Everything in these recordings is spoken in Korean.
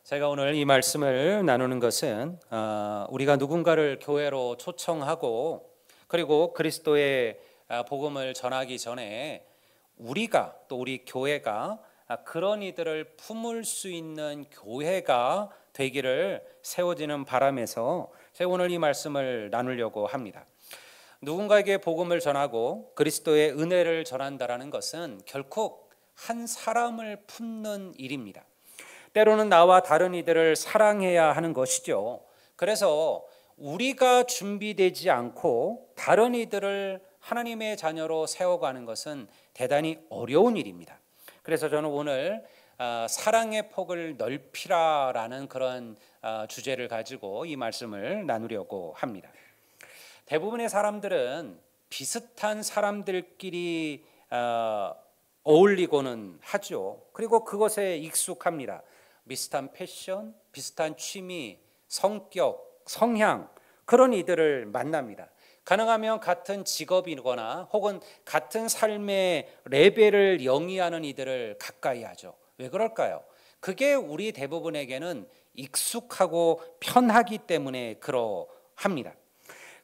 제가 오늘 이 말씀을 나누는 것은 우리가 누군가를 교회로 초청하고 그리고 그리스도의 복음을 전하기 전에 우리가 또 우리 교회가 그런 이들을 품을 수 있는 교회가 되기를 세워지는 바람에서 제가 오늘 이 말씀을 나누려고 합니다. 누군가에게 복음을 전하고 그리스도의 은혜를 전한다라는 것은 결코 한 사람을 품는 일입니다. 때로는 나와 다른 이들을 사랑해야 하는 것이죠. 그래서 우리가 준비되지 않고 다른 이들을 하나님의 자녀로 세워가는 것은 대단히 어려운 일입니다. 그래서 저는 오늘 사랑의 폭을 넓히라라는 그런 주제를 가지고 이 말씀을 나누려고 합니다. 대부분의 사람들은 비슷한 사람들끼리 어울리고는 하죠. 그리고 그것에 익숙합니다. 비슷한 패션, 비슷한 취미, 성격, 성향, 그런 이들을 만납니다. 가능하면 같은 직업이거나 혹은 같은 삶의 레벨을 영위하는 이들을 가까이 하죠. 왜 그럴까요? 그게 우리 대부분에게는 익숙하고 편하기 때문에 그러합니다.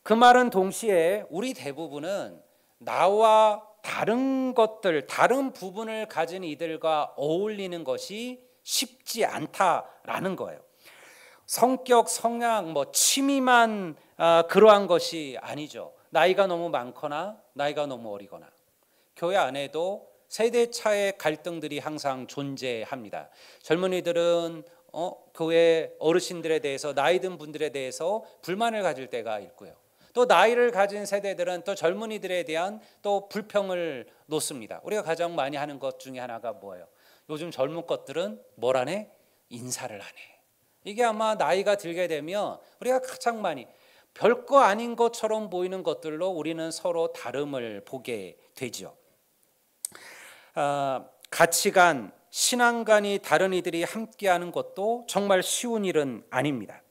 그 말은 동시에 우리 대부분은 나와 다른 것들, 다른 부분을 가진 이들과 어울리는 것이 쉽지 않다라는 거예요. 성격, 성향, 취미만 그러한 것이 아니죠. 나이가 너무 많거나 나이가 너무 어리거나 교회 안에도 세대 차의 갈등들이 항상 존재합니다. 젊은이들은 교회 어르신들에 대해서, 나이 든 분들에 대해서 불만을 가질 때가 있고요. 또 나이를 가진 세대들은 또 젊은이들에 대한 또 불평을 놓습니다. 우리가 가장 많이 하는 것 중에 하나가 뭐예요? 요즘 젊은 것들은 뭘 하네? 인사를 하네. 이게 아마 나이가 들게 되면 우리가 가장 많이 별거 아닌 것처럼 보이는 것들로 우리는 서로 다름을 보게 되죠. 가치관, 신앙관이 다른 이들이 함께하는 것도 정말 쉬운 일은 아닙니다.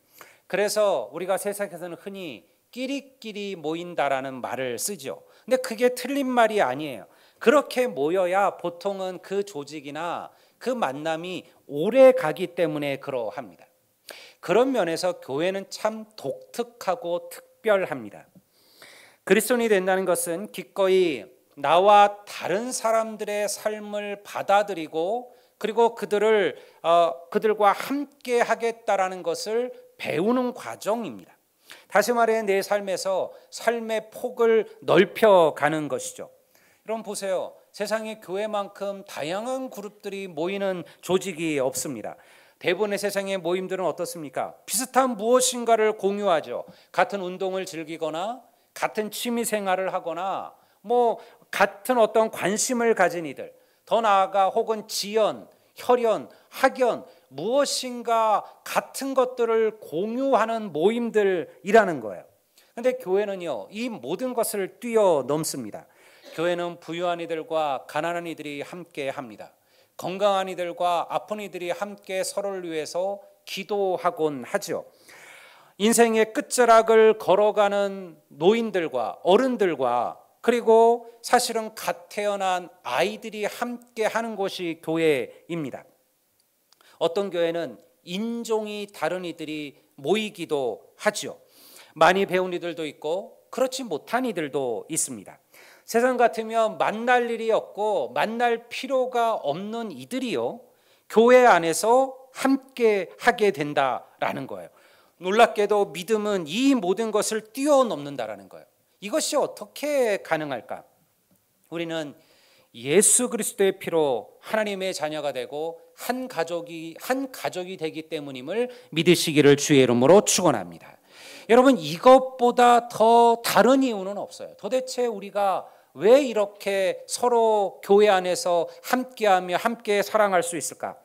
그래서 우리가 세상에서는 흔히 끼리끼리 모인다라는 말을 쓰죠. 근데 그게 틀린 말이 아니에요. 그렇게 모여야 보통은 그 조직이나 그 만남이 오래 가기 때문에 그러합니다. 그런 면에서 교회는 참 독특하고 특별합니다. 그리스도인이 된다는 것은 기꺼이 나와 다른 사람들의 삶을 받아들이고 그리고 그들과 함께 하겠다라는 것을 배우는 과정입니다. 다시 말해 내 삶에서 삶의 폭을 넓혀가는 것이죠. 여러분 보세요. 세상에 교회만큼 다양한 그룹들이 모이는 조직이 없습니다. 대부분의 세상의 모임들은 어떻습니까? 비슷한 무엇인가를 공유하죠. 같은 운동을 즐기거나 같은 취미 생활을 하거나 같은 어떤 관심을 가진 이들, 더 나아가 혹은 지연, 혈연, 학연, 무엇인가 같은 것들을 공유하는 모임들이라는 거예요. 그런데 교회는요, 이 모든 것을 뛰어넘습니다. 교회는 부유한 이들과 가난한 이들이 함께 합니다. 건강한 이들과 아픈 이들이 함께 서로를 위해서 기도하곤 하죠. 인생의 끝자락을 걸어가는 노인들과 어른들과 그리고 사실은 갓 태어난 아이들이 함께 하는 곳이 교회입니다. 어떤 교회는 인종이 다른 이들이 모이기도 하죠. 많이 배운 이들도 있고 그렇지 못한 이들도 있습니다. 세상 같으면 만날 일이 없고 만날 필요가 없는 이들이요, 교회 안에서 함께 하게 된다라는 거예요. 놀랍게도 믿음은 이 모든 것을 뛰어넘는다라는 거예요. 이것이 어떻게 가능할까? 우리는 예수 그리스도의 피로 하나님의 자녀가 되고 한 가족이 되기 때문임을 믿으시기를 주의 이름으로 축원합니다. 여러분, 이것보다 더 다른 이유는 없어요. 도대체 우리가 왜 이렇게 서로 교회 안에서 함께하며 함께 사랑할 수 있을까?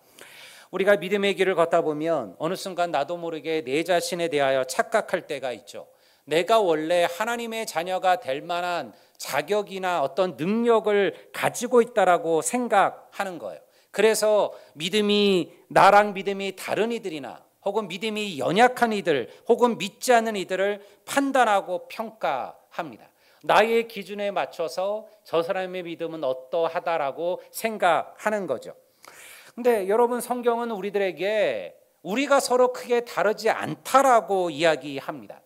우리가 믿음의 길을 걷다 보면 어느 순간 나도 모르게 내 자신에 대하여 착각할 때가 있죠. 내가 원래 하나님의 자녀가 될 만한 자격이나 어떤 능력을 가지고 있다라고 생각하는 거예요. 그래서 나랑 믿음이 다른 이들이나 혹은 믿음이 연약한 이들 혹은 믿지 않는 이들을 판단하고 평가합니다. 나의 기준에 맞춰서 저 사람의 믿음은 어떠하다라고 생각하는 거죠. 근데 여러분, 성경은 우리들에게 우리가 서로 크게 다르지 않다라고 이야기합니다.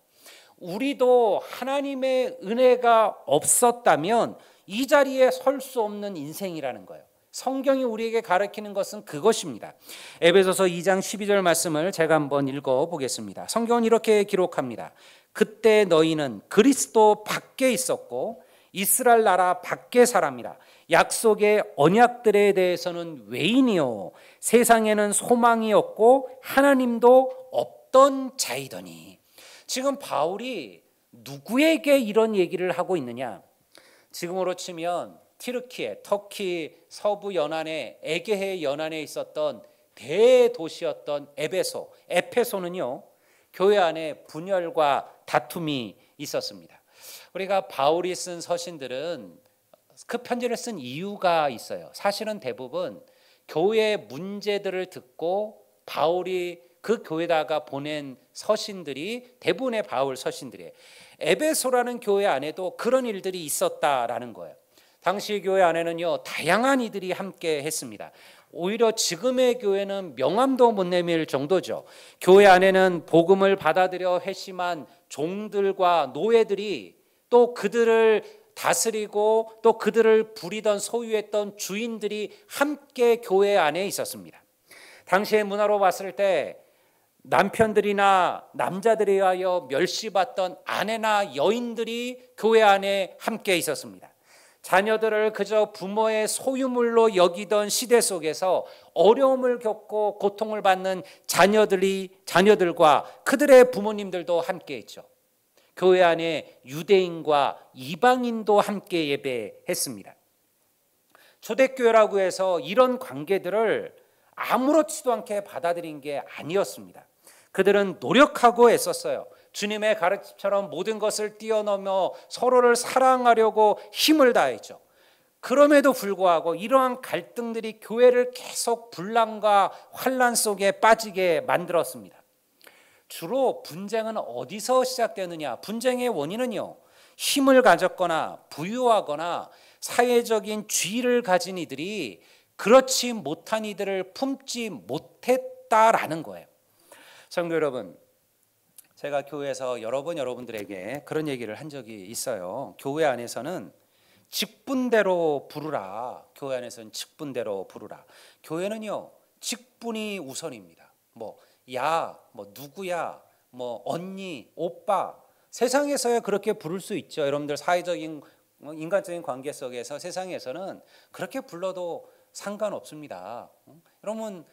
우리도 하나님의 은혜가 없었다면 이 자리에 설 수 없는 인생이라는 거예요. 성경이 우리에게 가르치는 것은 그것입니다. 에베소서 2장 12절 말씀을 제가 한번 읽어보겠습니다. 성경은 이렇게 기록합니다. 그때 너희는 그리스도 밖에 있었고 이스라엘 나라 밖의 사람이라. 약속의 언약들에 대해서는 외인이요 세상에는 소망이 없고 하나님도 없던 자이더니. 지금 바울이 누구에게 이런 얘기를 하고 있느냐? 지금으로 치면 티르키에, 터키 서부 연안에, 에게해 연안에 있었던 대도시였던 에페소는요, 교회 안에 분열과 다툼이 있었습니다. 우리가 바울이 쓴 서신들은 그 편지를 쓴 이유가 있어요. 사실은 대부분 교회의 문제들을 듣고 바울이 그 교회다가 보낸 서신들이 대부분의 바울 서신들이에요. 에베소라는 교회 안에도 그런 일들이 있었다라는 거예요. 당시 교회 안에는요, 다양한 이들이 함께 했습니다. 오히려 지금의 교회는 명함도 못 내밀 정도죠. 교회 안에는 복음을 받아들여 회심한 종들과 노예들이 또 그들을 다스리고 또 그들을 부리던 소유했던 주인들이 함께 교회 안에 있었습니다. 당시의 문화로 봤을 때 남편들이나 남자들에 의하여 멸시받던 아내나 여인들이 교회 안에 함께 있었습니다. 자녀들을 그저 부모의 소유물로 여기던 시대 속에서 어려움을 겪고 고통을 받는 자녀들과 그들의 부모님들도 함께 있죠. 교회 안에 유대인과 이방인도 함께 예배했습니다. 초대교회라고 해서 이런 관계들을 아무렇지도 않게 받아들인 게 아니었습니다. 그들은 노력하고 애썼어요. 주님의 가르침처럼 모든 것을 뛰어넘어 서로를 사랑하려고 힘을 다했죠. 그럼에도 불구하고 이러한 갈등들이 교회를 계속 분란과 환란 속에 빠지게 만들었습니다. 주로 분쟁은 어디서 시작되느냐? 분쟁의 원인은요, 힘을 가졌거나 부유하거나 사회적인 지위를 가진 이들이 그렇지 못한 이들을 품지 못했다라는 거예요. 성도 여러분, 제가 교회에서 여러 번 여러분들에게 그런 얘기를 한 적이 있어요. 교회 안에서는 직분대로 부르라. 교회 안에서는 직분대로 부르라. 교회는요, 직분이 우선입니다. 누구야, 언니, 오빠. 세상에서야 그렇게 부를 수 있죠. 여러분들 사회적인 인간적인 관계 속에서 세상에서는 그렇게 불러도 상관없습니다. 여러분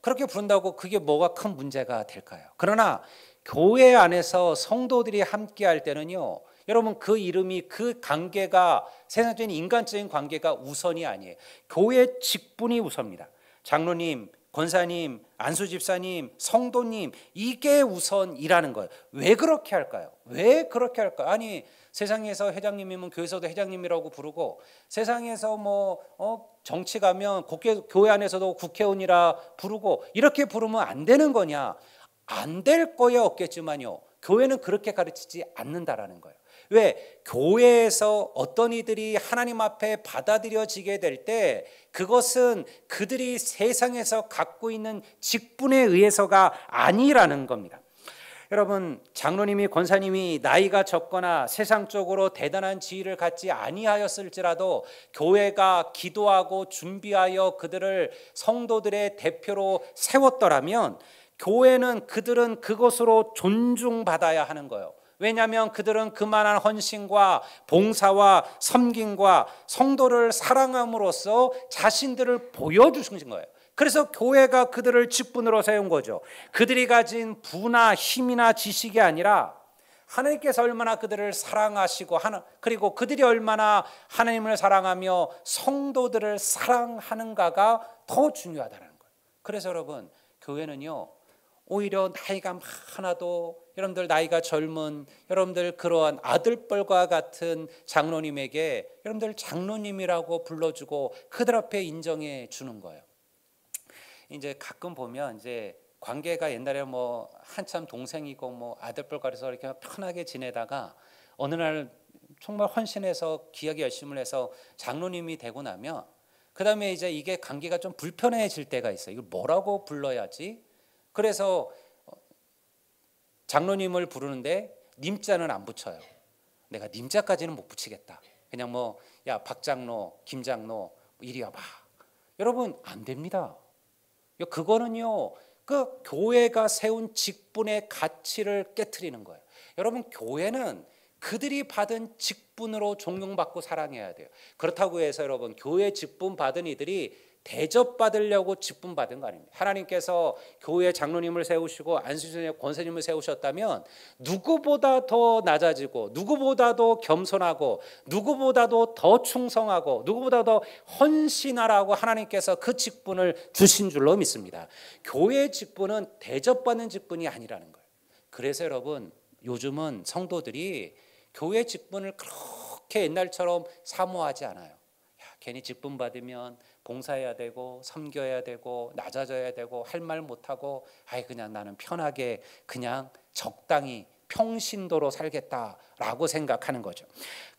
그렇게 부른다고 그게 뭐가 큰 문제가 될까요? 그러나 교회 안에서 성도들이 함께 할 때는요, 여러분 그 이름이, 그 관계가 세상적인 인간적인 관계가 우선이 아니에요. 교회 직분이 우선입니다. 장로님, 권사님, 안수집사님, 성도님, 이게 우선이라는 거예요. 왜 그렇게 할까요? 왜 그렇게 할까요? 아니, 세상에서 회장님이면 교회에서도 회장님이라고 부르고, 세상에서 정치 가면 교회 안에서도 국회의원이라 부르고, 이렇게 부르면 안 되는 거냐? 안 될 거야 없겠지만요, 교회는 그렇게 가르치지 않는다라는 거예요. 왜? 교회에서 어떤 이들이 하나님 앞에 받아들여지게 될 때 그것은 그들이 세상에서 갖고 있는 직분에 의해서가 아니라는 겁니다. 여러분, 장로님이, 권사님이 나이가 적거나 세상적으로 대단한 지위를 갖지 아니하였을지라도 교회가 기도하고 준비하여 그들을 성도들의 대표로 세웠더라면 교회는 그들은 그것으로 존중받아야 하는 거예요. 왜냐하면 그들은 그만한 헌신과 봉사와 섬김과 성도를 사랑함으로써 자신들을 보여주신 거예요. 그래서 교회가 그들을 직분으로 세운 거죠. 그들이 가진 부나 힘이나 지식이 아니라 하나님께서 얼마나 그들을 사랑하시고 그리고 그들이 얼마나 하나님을 사랑하며 성도들을 사랑하는가가 더 중요하다는 거예요. 그래서 여러분, 교회는요, 오히려 나이가 많아도 여러분들 나이가 젊은 여러분들 그러한 아들뻘과 같은 장로님에게 여러분들 장로님이라고 불러주고 그들 앞에 인정해 주는 거예요. 이제 가끔 보면 이제 관계가 옛날에 한참 동생이고 아들뻘과 그래서 이렇게 편하게 지내다가 어느 날 정말 헌신해서 귀하게 열심을 해서 장로님이 되고 나면 그 다음에 이제 이게 관계가 좀 불편해질 때가 있어요. 이걸 뭐라고 불러야지? 그래서 장로님을 부르는데 님자는 안 붙여요. 내가 님자까지는 못 붙이겠다. 그냥 뭐 야 박장로, 김장로 이리 와봐. 여러분 안 됩니다. 그거는요 그 교회가 세운 직분의 가치를 깨트리는 거예요. 여러분 교회는 그들이 받은 직분으로 존경받고 사랑해야 돼요. 그렇다고 해서 여러분 교회 직분 받은 이들이 대접받으려고 직분 받은 거 아닙니다. 하나님께서 교회 장로님을 세우시고 안수선의 권사님을 세우셨다면 누구보다 더 낮아지고 누구보다도 겸손하고 누구보다도 더 충성하고 누구보다 더 헌신하라고 하나님께서 그 직분을 주신 줄로 믿습니다. 교회 직분은 대접받는 직분이 아니라는 거예요. 그래서 여러분 요즘은 성도들이 교회 직분을 그렇게 옛날처럼 사모하지 않아요. 괜히 직분 받으면 봉사해야 되고 섬겨야 되고 낮아져야 되고 할 말 못하고 그냥 나는 편하게 그냥 적당히 평신도로 살겠다라고 생각하는 거죠.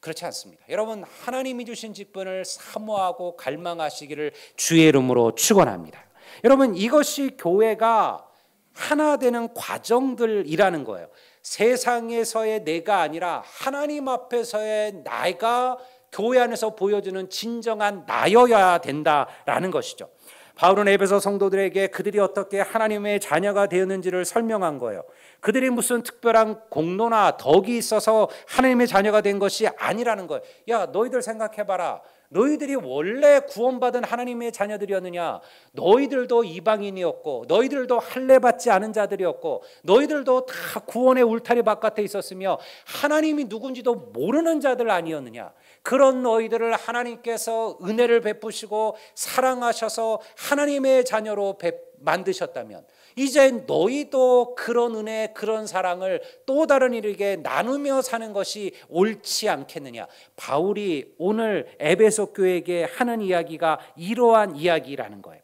그렇지 않습니다. 여러분 하나님이 주신 직분을 사모하고 갈망하시기를 주의 이름으로 축원합니다. 여러분 이것이 교회가 하나 되는 과정들이라는 거예요. 세상에서의 내가 아니라 하나님 앞에서의 나가 교회 안에서 보여주는 진정한 나여야 된다라는 것이죠. 바울은 에베소 성도들에게 그들이 어떻게 하나님의 자녀가 되었는지를 설명한 거예요. 그들이 무슨 특별한 공로나 덕이 있어서 하나님의 자녀가 된 것이 아니라는 거예요. 야 너희들 생각해봐라. 너희들이 원래 구원받은 하나님의 자녀들이었느냐? 너희들도 이방인이었고 너희들도 할례받지 않은 자들이었고 너희들도 다 구원의 울타리 바깥에 있었으며 하나님이 누군지도 모르는 자들 아니었느냐? 그런 너희들을 하나님께서 은혜를 베푸시고 사랑하셔서 하나님의 자녀로 만드셨다면 이제 너희도 그런 은혜 그런 사랑을 또 다른 이에게 나누며 사는 것이 옳지 않겠느냐. 바울이 오늘 에베소 교회에게 하는 이야기가 이러한 이야기라는 거예요.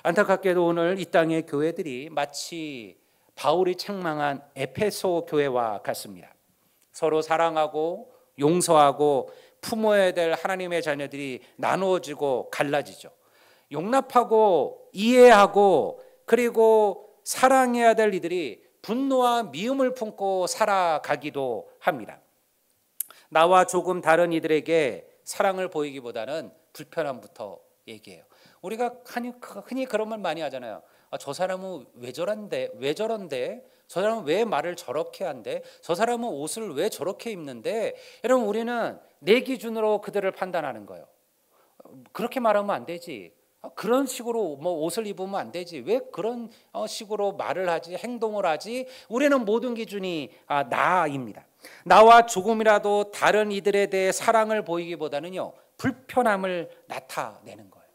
안타깝게도 오늘 이 땅의 교회들이 마치 바울이 책망한 에베소 교회와 같습니다. 서로 사랑하고 용서하고 품어야 될 하나님의 자녀들이 나누어지고 갈라지죠. 용납하고 이해하고 그리고 사랑해야 될 이들이 분노와 미움을 품고 살아가기도 합니다. 나와 조금 다른 이들에게 사랑을 보이기보다는 불편함부터 얘기해요. 우리가 흔히 그런 말 많이 하잖아요. 저 사람은 왜 저런데 저 사람은 왜 말을 저렇게 한대? 저 사람은 옷을 왜 저렇게 입는데? 여러분 우리는 내 기준으로 그들을 판단하는 거예요. 그렇게 말하면 안 되지. 그런 식으로 옷을 입으면 안 되지. 왜 그런 식으로 말을 하지, 행동을 하지? 우리는 모든 기준이 나입니다. 나와 조금이라도 다른 이들에 대해 사랑을 보이기보다는요 불편함을 나타내는 거예요.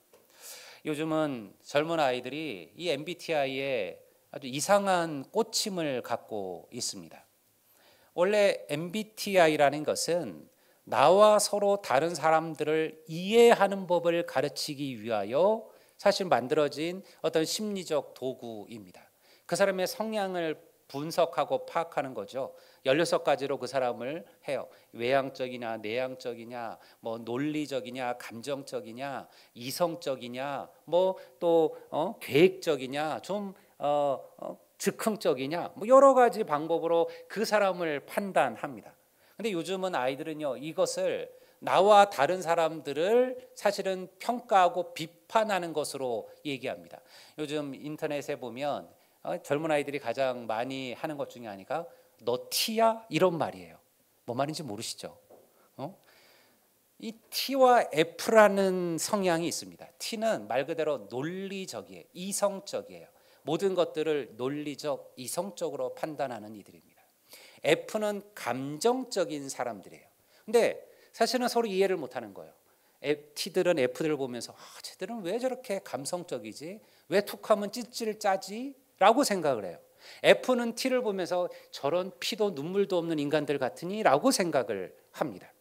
요즘은 젊은 아이들이 이 MBTI에 아주 이상한 꽂힘을 갖고 있습니다. 원래 MBTI라는 것은 나와 서로 다른 사람들을 이해하는 법을 가르치기 위하여 사실 만들어진 어떤 심리적 도구입니다. 그 사람의 성향을 분석하고 파악하는 거죠. 16가지로 그 사람을 해요. 외향적이냐 내향적이냐 뭐 논리적이냐 감정적이냐 이성적이냐 뭐 또 계획적이냐 좀 즉흥적이냐 뭐 여러 가지 방법으로 그 사람을 판단합니다. 근데 요즘은 아이들은요 이것을 나와 다른 사람들을 사실은 평가하고 비판하는 것으로 얘기합니다. 요즘 인터넷에 보면 젊은 아이들이 가장 많이 하는 것 중에 하나가 너 T야? 이런 말이에요. 뭐 말인지 모르시죠? 이 T와 F라는 성향이 있습니다. T는 말 그대로 논리적이에요. 이성적이에요. 모든 것들을 논리적, 이성적으로 판단하는 이들입니다. F는 감정적인 사람들이에요. 근데 사실은 서로 이해를 못하는 거예요. T들은 F들을 보면서 쟤들은 왜 저렇게 감성적이지? 왜 툭하면 찌찌를 짜지? 라고 생각을 해요. F는 T를 보면서 저런 피도 눈물도 없는 인간들 같으니? 라고 생각을 합니다.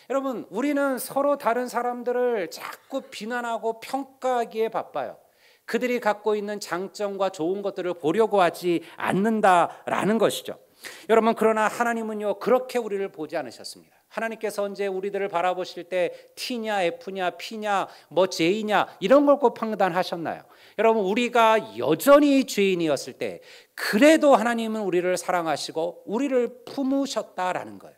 여러분 우리는 서로 다른 사람들을 자꾸 비난하고 평가하기에 바빠요. 그들이 갖고 있는 장점과 좋은 것들을 보려고 하지 않는다라는 것이죠. 여러분 그러나 하나님은요 그렇게 우리를 보지 않으셨습니다. 하나님께서 언제 우리들을 바라보실 때 T냐 F냐 P냐 뭐 J냐 이런 걸 꼭 판단하셨나요? 여러분 우리가 여전히 죄인이었을 때 그래도 하나님은 우리를 사랑하시고 우리를 품으셨다라는 거예요.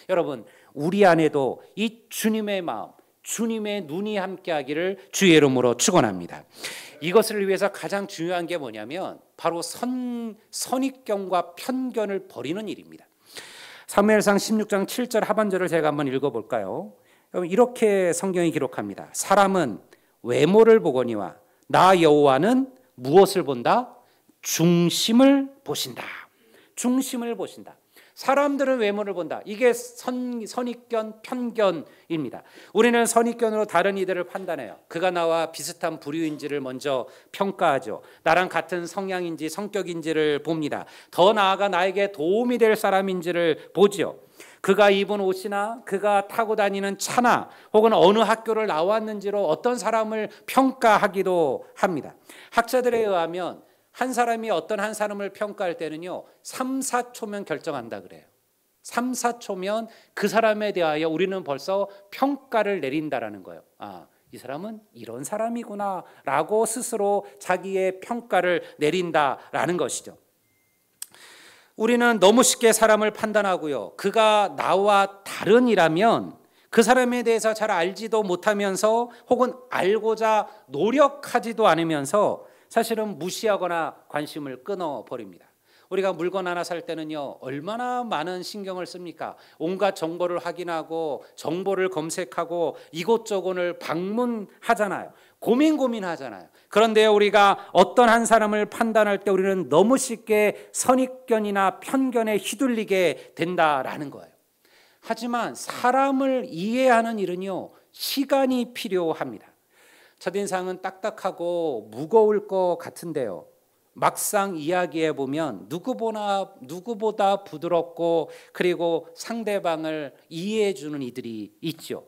여러분 우리 안에도 이 주님의 마음, 주님의 눈이 함께하기를 주의 이름으로 축원합니다. 이것을 위해서 가장 중요한 게 뭐냐면 바로 선입견과 편견을 버리는 일입니다. 사무엘상 16장 7절 하반절을 제가 한번 읽어볼까요? 이렇게 성경이 기록합니다. 사람은 외모를 보거니와 나 여호와는 무엇을 본다? 중심을 보신다. 중심을 보신다. 사람들은 외모를 본다. 이게 선입견, 편견입니다. 우리는 선입견으로 다른 이들을 판단해요. 그가 나와 비슷한 부류인지를 먼저 평가하죠. 나랑 같은 성향인지 성격인지를 봅니다. 더 나아가 나에게 도움이 될 사람인지를 보죠. 그가 입은 옷이나 그가 타고 다니는 차나 혹은 어느 학교를 나왔는지로 어떤 사람을 평가하기도 합니다. 학자들에 의하면 한 사람이 어떤 한 사람을 평가할 때는요 3, 4초면 결정한다 그래요. 3, 4초면 그 사람에 대하여 우리는 벌써 평가를 내린다라는 거예요. 이 사람은 이런 사람이구나 라고 스스로 자기의 평가를 내린다라는 것이죠. 우리는 너무 쉽게 사람을 판단하고요. 그가 나와 다른이라면 그 사람에 대해서 잘 알지도 못하면서 혹은 알고자 노력하지도 않으면서 사실은 무시하거나 관심을 끊어버립니다. 우리가 물건 하나 살 때는요 얼마나 많은 신경을 씁니까? 온갖 정보를 확인하고 정보를 검색하고 이곳저곳을 방문하잖아요. 고민하잖아요. 그런데 우리가 어떤 한 사람을 판단할 때 우리는 너무 쉽게 선입견이나 편견에 휘둘리게 된다라는 거예요. 하지만 사람을 이해하는 일은요 시간이 필요합니다. 첫인상은 딱딱하고 무거울 것 같은데요 막상 이야기해 보면 누구보다 부드럽고 그리고 상대방을 이해해 주는 이들이 있죠.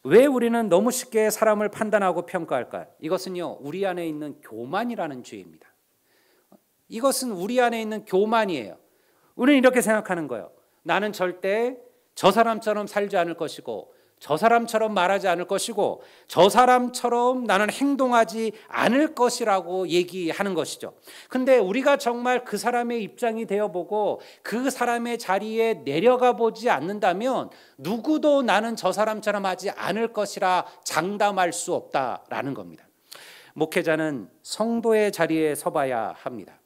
왜 우리는 너무 쉽게 사람을 판단하고 평가할까요? 이것은요 우리 안에 있는 교만이라는 죄입니다. 이것은 우리 안에 있는 교만이에요. 우리는 이렇게 생각하는 거예요. 나는 절대 저 사람처럼 살지 않을 것이고 저 사람처럼 말하지 않을 것이고 저 사람처럼 나는 행동하지 않을 것이라고 얘기하는 것이죠. 근데 우리가 정말 그 사람의 입장이 되어보고 그 사람의 자리에 내려가 보지 않는다면 누구도 나는 저 사람처럼 하지 않을 것이라 장담할 수 없다라는 겁니다. 목회자는 성도의 자리에 서봐야 합니다.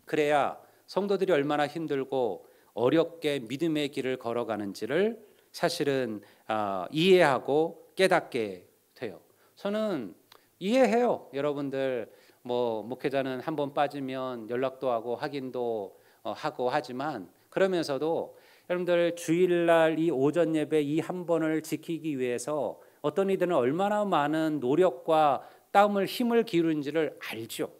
그래야 성도들이 얼마나 힘들고 어렵게 믿음의 길을 걸어가는지를 사실은 이해하고 깨닫게 돼요. 저는 이해해요. 여러분들 목회자는 한번 빠지면 연락도 하고 확인도 하고 하지만 그러면서도 여러분들 주일날 이 오전 예배 이 한 번을 지키기 위해서 어떤 이들은 얼마나 많은 노력과 땀을 힘을 기울이는지를 알죠.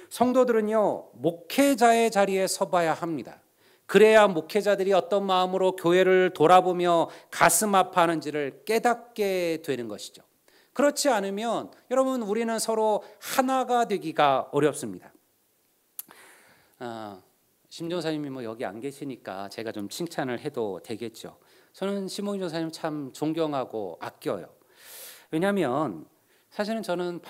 성도들은요 목회자의 자리에 서봐야 합니다. 그래야 목회자들이 어떤 마음으로 교회를 돌아보며 가슴 아파하는지를 깨닫게 되는 것이죠. 그렇지 않으면 여러분 우리는 서로 하나가 되기가 어렵습니다. 심 전사님이 여기 안 계시니까 제가 좀 칭찬을 해도 되겠죠. 저는 심홍희 전사님 참 존경하고 아껴요. 왜냐하면 사실은 저는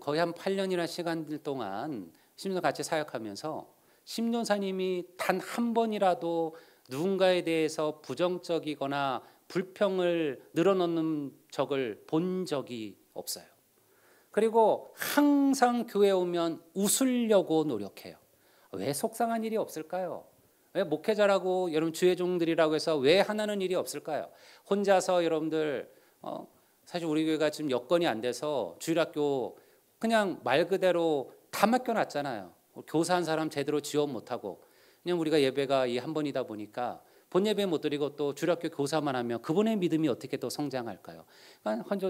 거의 한 8년이나 시간들 동안 심지어 같이 사역하면서 심 전사님이 단 한 번이라도 누군가에 대해서 부정적이거나 불평을 늘어놓는 적을 본 적이 없어요. 그리고 항상 교회에 오면 웃으려고 노력해요. 왜 속상한 일이 없을까요? 왜 목회자라고 여러분 주의 종들이라고 해서 왜 하나는 일이 없을까요? 혼자서 여러분들 사실 우리 교회가 지금 여건이 안 돼서 주일학교 그냥 말 그대로 다 맡겨놨잖아요. 교사 한 사람 제대로 지원 못하고 그냥 우리가 예배가 이 한 번이다 보니까 본 예배 못 드리고 또 주일학교 교사만 하면 그분의 믿음이 어떻게 또 성장할까요?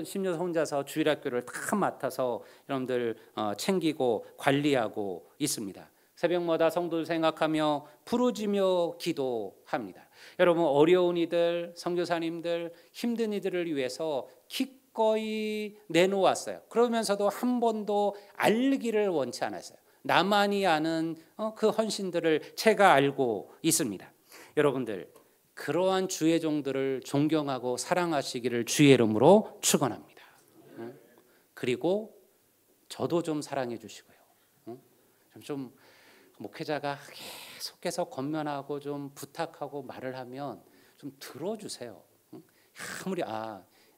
심지어 혼자서 주일학교를 다 맡아서 여러분들 챙기고 관리하고 있습니다. 새벽마다 성도들 생각하며 부르짖며 기도합니다. 여러분 어려운 이들, 선교사님들, 힘든 이들을 위해서 기꺼이 내놓았어요. 그러면서도 한 번도 알기를 원치 않았어요. 나만이 아는 그 헌신들을 제가 알고 있습니다. 여러분들 그러한 주의 종들을 존경하고 사랑하시기를 주의 이름으로 축원합니다. 그리고 저도 좀 사랑해 주시고요. 좀 목회자가 계속해서 권면하고 좀 부탁하고 말을 하면 좀 들어주세요.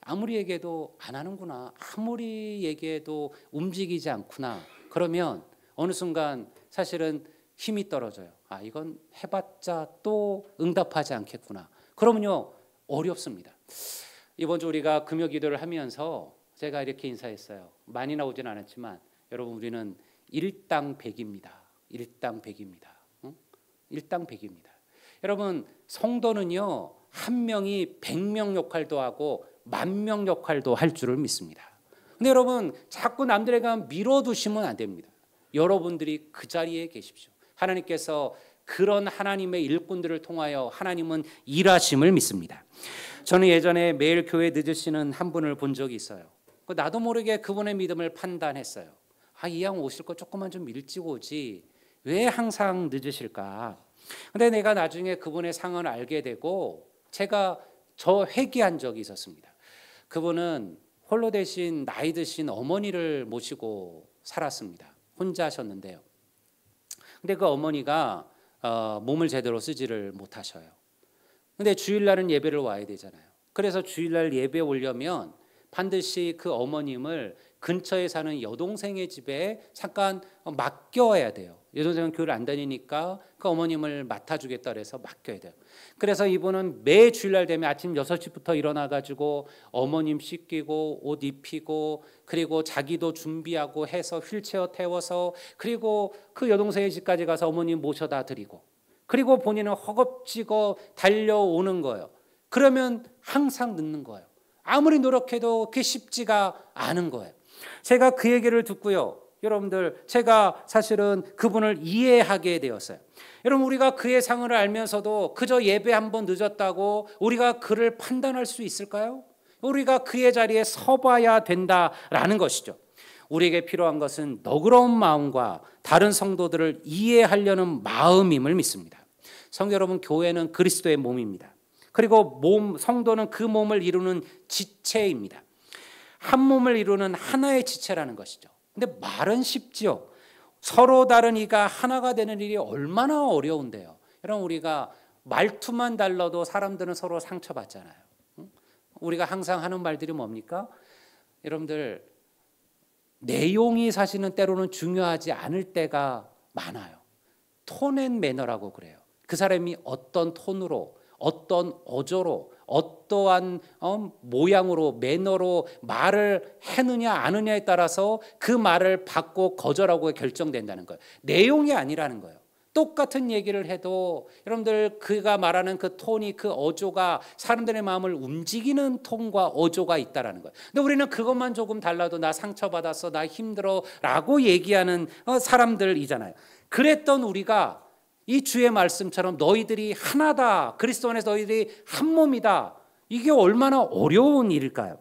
아무리 얘기해도 안 하는구나. 아무리 얘기해도 움직이지 않구나. 그러면 어느 순간 사실은 힘이 떨어져요. 이건 해봤자 또 응답하지 않겠구나. 그러면요 어렵습니다. 이번 주 우리가 금요 기도를 하면서 제가 이렇게 인사했어요. 많이 나오진 않았지만 여러분 우리는 일당 백입니다. 일당 백입니다. 일당 백입니다. 여러분 성도는요 한 명이 100명 역할도 하고 10,000명 역할도 할 줄을 믿습니다. 근데 여러분 자꾸 남들에게 밀어두시면 안 됩니다. 여러분들이 그 자리에 계십시오. 하나님께서 그런 하나님의 일꾼들을 통하여 하나님은 일하심을 믿습니다. 저는 예전에 매일 교회 늦으시는 한 분을 본 적이 있어요. 나도 모르게 그분의 믿음을 판단했어요. 이 양 오실 거 조금만 좀 일찍 오지 왜 항상 늦으실까? 근데 내가 나중에 그분의 상황을 알게 되고 제가 회개한 적이 있었습니다. 그분은 홀로 되신 나이 드신 어머니를 모시고 살았습니다. 혼자 하셨는데요. 근데 그 어머니가 몸을 제대로 쓰지를 못하셔요. 근데 주일날은 예배를 와야 되잖아요. 그래서 주일날 예배 오려면 반드시 그 어머님을 근처에 사는 여동생의 집에 잠깐 맡겨야 돼요. 여동생은 교회를 안 다니니까 그 어머님을 맡아주겠다 그래서 맡겨야 돼요. 그래서 이분은 매 주일날 되면 아침 6시부터 일어나가지고 어머님 씻기고 옷 입히고 그리고 자기도 준비하고 해서 휠체어 태워서 그리고 그 여동생의 집까지 가서 어머님 모셔다 드리고 그리고 본인은 허겁지겁 달려오는 거예요. 그러면 항상 늦는 거예요. 아무리 노력해도 그게 쉽지가 않은 거예요. 제가 그 얘기를 듣고요. 여러분들 제가 사실은 그분을 이해하게 되었어요. 여러분 우리가 그의 상을 알면서도 그저 예배 한 번 늦었다고 우리가 그를 판단할 수 있을까요? 우리가 그의 자리에 서봐야 된다라는 것이죠. 우리에게 필요한 것은 너그러운 마음과 다른 성도들을 이해하려는 마음임을 믿습니다. 성도 여러분, 교회는 그리스도의 몸입니다. 그리고 성도는 그 몸을 이루는 지체입니다. 한 몸을 이루는 하나의 지체라는 것이죠. 근데 말은 쉽지요. 서로 다른 이가 하나가 되는 일이 얼마나 어려운데요. 여러분 우리가 말투만 달라도 사람들은 서로 상처받잖아요. 우리가 항상 하는 말들이 뭡니까? 여러분들 내용이 사실은 때로는 중요하지 않을 때가 많아요. 톤 앤 매너라고 그래요. 그 사람이 어떤 톤으로 어떤 어조로 어떠한 모양으로 매너로 말을 했느냐 안 하느냐에 따라서 그 말을 받고 거절하고 결정된다는 거예요. 내용이 아니라는 거예요. 똑같은 얘기를 해도 여러분들 그가 말하는 그 톤이 그 어조가 사람들의 마음을 움직이는 톤과 어조가 있다라는 거예요. 근데 우리는 그것만 조금 달라도 나 상처받았어, 나 힘들어 라고 얘기하는 사람들이잖아요. 그랬던 우리가 이 주의 말씀처럼 너희들이 하나다, 그리스도 안에서 너희들이 한 몸이다, 이게 얼마나 어려운 일일까요?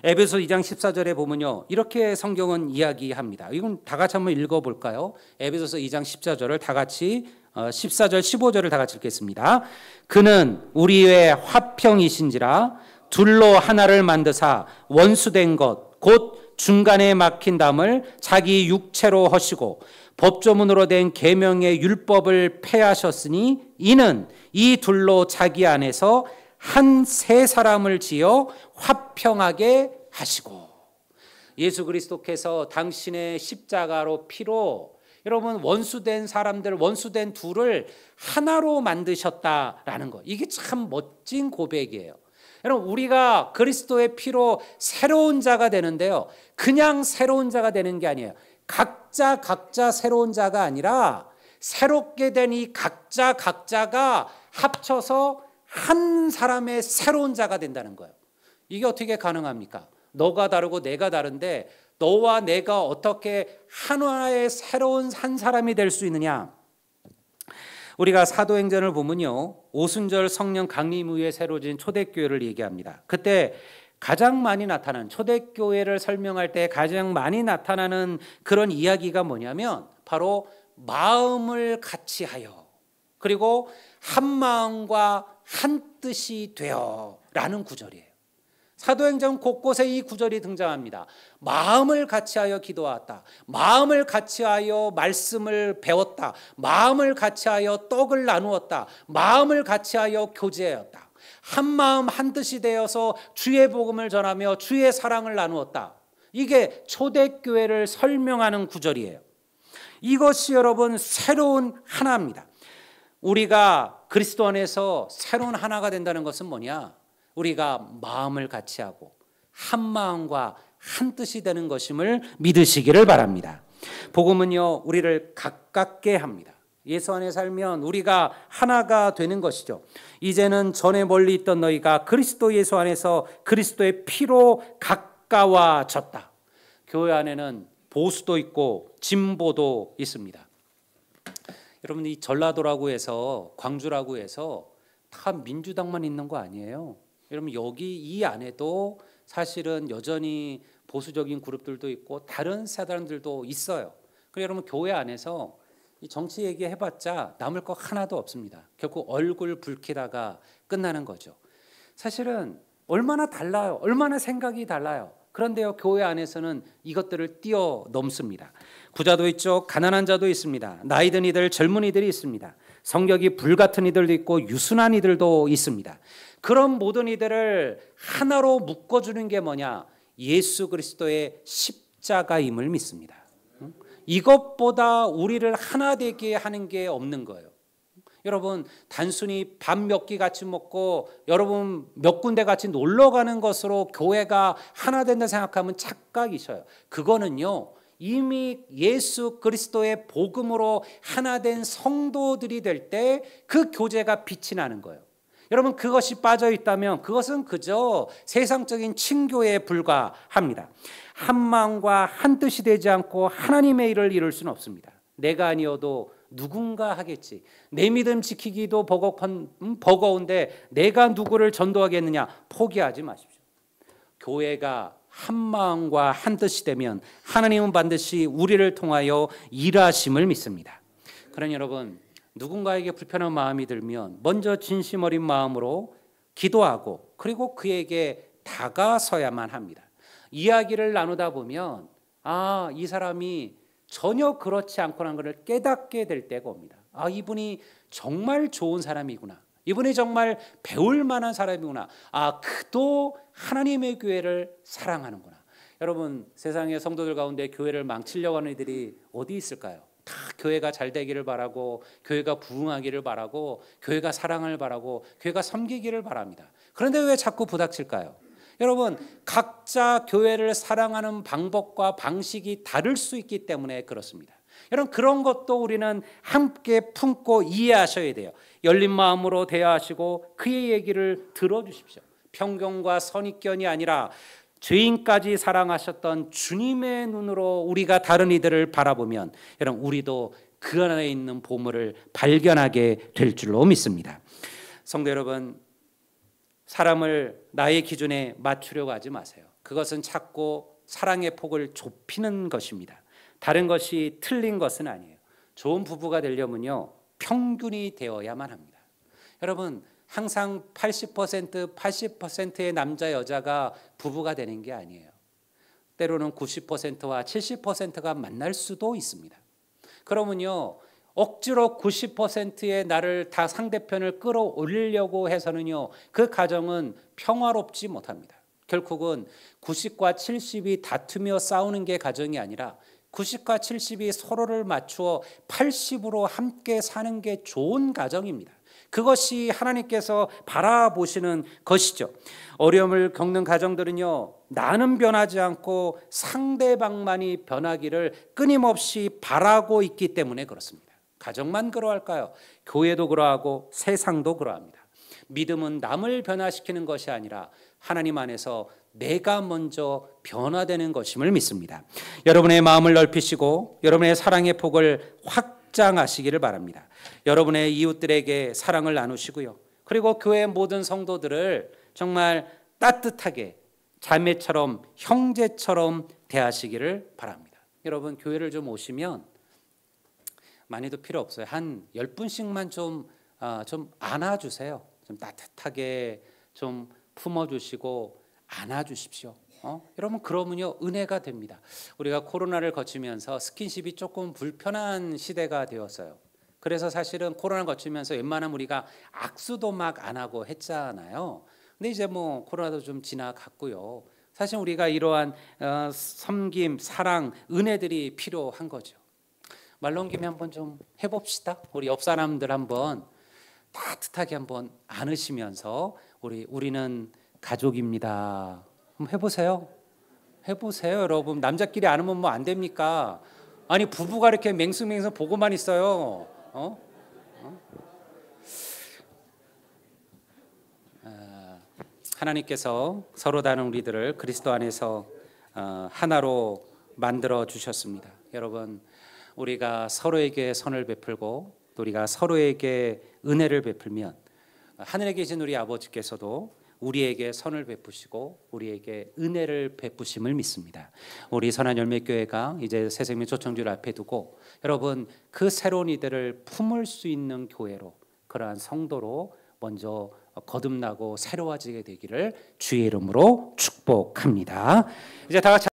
에베소 2장 14절에 보면요, 이렇게 성경은 이야기합니다. 이건 다 같이 한번 읽어볼까요? 에베소서 2장 14절을 다 같이 14절 15절을 다 같이 읽겠습니다. 그는 우리의 화평이신지라 둘로 하나를 만드사 원수된 것 곧 중간에 막힌 담을 자기 육체로 허시고 법조문으로 된 계명의 율법을 폐하셨으니 이는 이 둘로 자기 안에서 한 세 사람을 지어 화평하게 하시고. 예수 그리스도께서 당신의 십자가로 피로 여러분 원수된 사람들, 원수된 둘을 하나로 만드셨다라는 거, 이게 참 멋진 고백이에요. 여러분 우리가 그리스도의 피로 새로운 자가 되는데요, 그냥 새로운 자가 되는 게 아니에요. 각자 새로운 자가 아니라 새롭게 된 이 각자가 합쳐서 한 사람의 새로운 자가 된다는 거예요. 이게 어떻게 가능합니까? 너가 다르고 내가 다른데 너와 내가 어떻게 하나의 새로운 한 사람이 될 수 있느냐? 우리가 사도행전을 보면요, 오순절 성령 강림 후에 새로진 초대교회를 얘기합니다. 그때 가장 많이 나타나는, 초대교회를 설명할 때 가장 많이 나타나는 그런 이야기가 뭐냐면 바로 마음을 같이 하여, 그리고 한 마음과 한 뜻이 되어라는 구절이에요. 사도행전 곳곳에 이 구절이 등장합니다. 마음을 같이하여 기도하였다. 마음을 같이하여 말씀을 배웠다. 마음을 같이하여 떡을 나누었다. 마음을 같이하여 교제하였다. 한 마음 한 뜻이 되어서 주의 복음을 전하며 주의 사랑을 나누었다. 이게 초대교회를 설명하는 구절이에요. 이것이 여러분 새로운 하나입니다. 우리가 그리스도 안에서 새로운 하나가 된다는 것은 뭐냐? 우리가 마음을 같이 하고 한 마음과 한 뜻이 되는 것임을 믿으시기를 바랍니다. 복음은요, 우리를 가깝게 합니다. 예수 안에 살면 우리가 하나가 되는 것이죠. 이제는 전에 멀리 있던 너희가 그리스도 예수 안에서 그리스도의 피로 가까워졌다. 교회 안에는 보수도 있고 진보도 있습니다. 여러분, 이 전라도라고 해서 광주라고 해서 다 민주당만 있는 거 아니에요. 여러분, 여기 이 안에도 사실은 여전히 보수적인 그룹들도 있고 다른 사람들도 있어요. 그래서 여러분, 교회 안에서 이 정치 얘기해봤자 남을 거 하나도 없습니다. 결국 얼굴 붉히다가 끝나는 거죠. 사실은 얼마나 달라요. 얼마나 생각이 달라요. 그런데요, 교회 안에서는 이것들을 뛰어넘습니다. 부자도 있죠. 가난한 자도 있습니다. 나이 든 이들, 젊은이들이 있습니다. 성격이 불같은 이들도 있고 유순한 이들도 있습니다. 그런 모든 이들을 하나로 묶어주는 게 뭐냐? 예수 그리스도의 십자가임을 믿습니다. 이것보다 우리를 하나 되게 하는 게 없는 거예요. 여러분, 단순히 밥 몇 끼 같이 먹고 여러분 몇 군데 같이 놀러 가는 것으로 교회가 하나 된다 생각하면 착각이셔요. 그거는요, 이미 예수 그리스도의 복음으로 하나 된 성도들이 될 때 그 교제가 빛이 나는 거예요. 여러분, 그것이 빠져 있다면 그것은 그저 세상적인 친교에 불과합니다. 한 마음과 한 뜻이 되지 않고 하나님의 일을 이룰 수는 없습니다. 내가 아니어도 누군가 하겠지. 내 믿음 지키기도 버거운데 내가 누구를 전도하겠느냐? 포기하지 마십시오. 교회가 한 마음과 한 뜻이 되면 하나님은 반드시 우리를 통하여 일하심을 믿습니다. 그러니 여러분, 누군가에게 불편한 마음이 들면 먼저 진심 어린 마음으로 기도하고 그리고 그에게 다가서야만 합니다. 이야기를 나누다 보면 이 사람이 전혀 그렇지 않고는 것을 깨닫게 될 때가 옵니다. 이분이 정말 좋은 사람이구나. 이분이 정말 배울 만한 사람이구나. 그도 하나님의 교회를 사랑하는구나. 여러분, 세상의 성도들 가운데 교회를 망치려고 하는 이들이 어디 있을까요? 다 교회가 잘 되기를 바라고, 교회가 부흥하기를 바라고, 교회가 사랑을 바라고, 교회가 섬기기를 바랍니다. 그런데 왜 자꾸 부닥칠까요? 여러분, 각자 교회를 사랑하는 방법과 방식이 다를 수 있기 때문에 그렇습니다. 여러분, 그런 것도 우리는 함께 품고 이해하셔야 돼요. 열린 마음으로 대화하시고 그의 얘기를 들어주십시오. 편견과 선입견이 아니라 죄인까지 사랑하셨던 주님의 눈으로 우리가 다른 이들을 바라보면 여러분, 우리도 그 안에 있는 보물을 발견하게 될 줄로 믿습니다. 성도 여러분, 사람을 나의 기준에 맞추려고 하지 마세요. 그것은 자꾸 사랑의 폭을 좁히는 것입니다. 다른 것이 틀린 것은 아니에요. 좋은 부부가 되려면요, 평균이 되어야만 합니다. 여러분, 항상 80%의 남자 여자가 부부가 되는 게 아니에요. 때로는 90%와 70%가 만날 수도 있습니다. 그러면요, 억지로 90%의 나를 다 상대편을 끌어올리려고 해서는요, 그 가정은 평화롭지 못합니다. 결국은 90과 70이 다투며 싸우는 게 가정이 아니라 90과 70이 서로를 맞추어 80으로 함께 사는 게 좋은 가정입니다. 그것이 하나님께서 바라보시는 것이죠. 어려움을 겪는 가정들은요, 나는 변하지 않고 상대방만이 변하기를 끊임없이 바라고 있기 때문에 그렇습니다. 가정만 그러할까요? 교회도 그러하고 세상도 그러합니다. 믿음은 남을 변화시키는 것이 아니라 하나님 안에서 내가 먼저 변화되는 것임을 믿습니다. 여러분의 마음을 넓히시고 여러분의 사랑의 폭을 확장하시기를 바랍니다. 여러분의 이웃들에게 사랑을 나누시고요. 그리고 교회 모든 성도들을 정말 따뜻하게 자매처럼, 형제처럼 대하시기를 바랍니다. 여러분, 교회를 좀 오시면 많이도 필요 없어요. 한 10분씩만 좀 안아주세요. 좀 따뜻하게 좀 품어주시고 안아주십시오. 여러분 그러면요 은혜가 됩니다. 우리가 코로나를 거치면서 스킨십이 조금 불편한 시대가 되었어요. 그래서 사실은 코로나 거치면서 웬만하면 우리가 악수도 막 안 하고 했잖아요. 근데 이제 뭐 코로나도 좀 지나갔고요. 사실 우리가 이러한 섬김, 사랑, 은혜들이 필요한 거죠. 말 나온 김에 한번 좀 해봅시다. 우리 옆 사람들 한번 따뜻하게 한번 안으시면서 우리는 가족입니다. 한번 해보세요. 해보세요, 여러분. 남자끼리 안으면 뭐 안 됩니까? 아니 부부가 이렇게 맹숭맹숭 보고만 있어요. 하나님께서 서로 다른 우리들을 그리스도 안에서 하나로 만들어 주셨습니다. 여러분, 우리가 서로에게 선을 베풀고 또 우리가 서로에게 은혜를 베풀면 하늘에 계신 우리 아버지께서도 우리에게 선을 베푸시고 우리에게 은혜를 베푸심을 믿습니다. 우리 선한 열매교회가 이제 새생명 초청주를 앞에 두고 여러분 그 새로운 이들을 품을 수 있는 교회로, 그러한 성도로 먼저 거듭나고 새로워지게 되기를 주의 이름으로 축복합니다. 이제 다 같이